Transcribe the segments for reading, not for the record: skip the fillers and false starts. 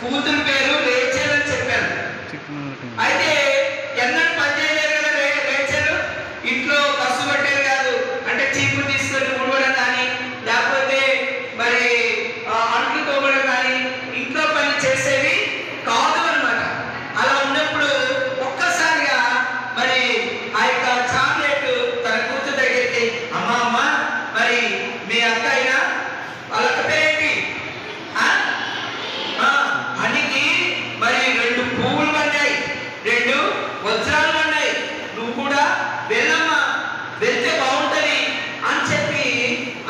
కూతురు పేరు రేచెల్ అని చెప్పాను. అయితే ఎన్నడూ పని చేయలేదు కదా రేచెల్, ఇంట్లో కసు పట్టేది కాదు. అంటే చీపు తీసుకొని ముడవడం కానీ, లేకపోతే మరి అంట్లు తోమడం కానీ, ఇంట్లో పని చేసేవి కాదు అనమాట. అలా ఉన్నప్పుడు ఒక్కసారిగా మరి ఆ యొక్క చాక్లెట్ తన కూతురు దగ్గరికి, అమ్మ అమ్మ మరి మీ అక్క అయినా వాళ్ళ అక్క పేరేంటి అనికి మరి 2 పువ్వులు పడ్డాయి, 2 వజ్రాలు పడ్డాయి, నువ్వు కూడా వెళ్ళమ్మా, వెళ్తే బాగుంటది అని చెప్పి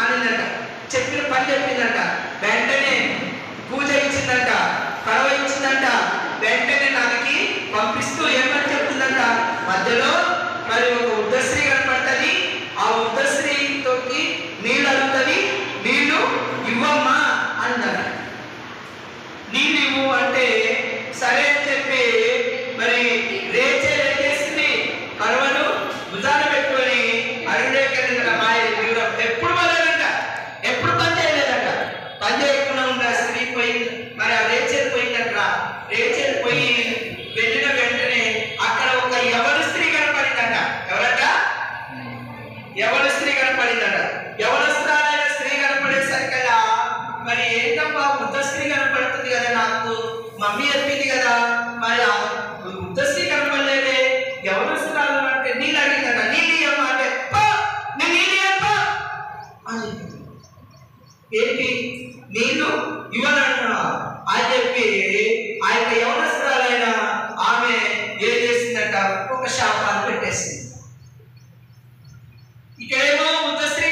అనిందంట. చెప్పిన పని చెప్పిందంట. వెంటనే పూజ ఇచ్చిందంట, కడవ ఇచ్చిందంట. వెంటనే నాకి పంపిస్తూ ఏమని చెప్తుందంట, మధ్యలో మరి ఒక ఉద్దశ్రీ కనపడుతుంది, ఆ ఉద్దశ్రీతోకి నీళ్ళు అడుగుతుంది, నీళ్ళు ఇవ్వమ్మా అన్నారు. నీళ్ళు ఇవ్వు అంటే సరే అని చెప్పి మరి రేచెల్ ఏం చేసింది, కడవను భుజాన పెట్టుకొని అరుణేకరించిన మాయ ఎప్పుడు పడలేదంట, ఎప్పుడు పని చేయలేదంట. పని చేయకుండా ఉన్న స్త్రీ పోయింది, మరి ఆ రేచెల్ పోయిందంట. రేచెల్ పోయి వెళ్ళిన వెంటనే అక్కడ ఒక యవన స్త్రీ కనపడిందంట. ఎవరంట? యవన స్త్రీ కనపడిందంట. యవనస్తురాలైన స్త్రీ కనపడేసరికల్లా మరి ఏంటమ్మా వృద్ధ స్త్రీ కనపడుతుంది కదా, నాకు మమ్మీ చెప్పింది కదా, మరి ఆ వృద్ధ స్త్రీ కనపడలేదే, యవనస్తురాలు అంటే నీళ్ళు అడిగిందంట. నీళ్ళు ఇవ్వమ్మా అంటే నేను నీళ్ళు ఇవ్వమ్మా అని చెప్పింది. ఏంటి నీళ్ళు ఇవ్వనన్నా అని చెప్పి ఆ యొక్క యవనస్తురాలైన ఆమె ఏం చేసిందంట, ఒక శాపాన్ని పెట్టేసింది. ఇక్కడేమో వృద్ధ స్త్రీ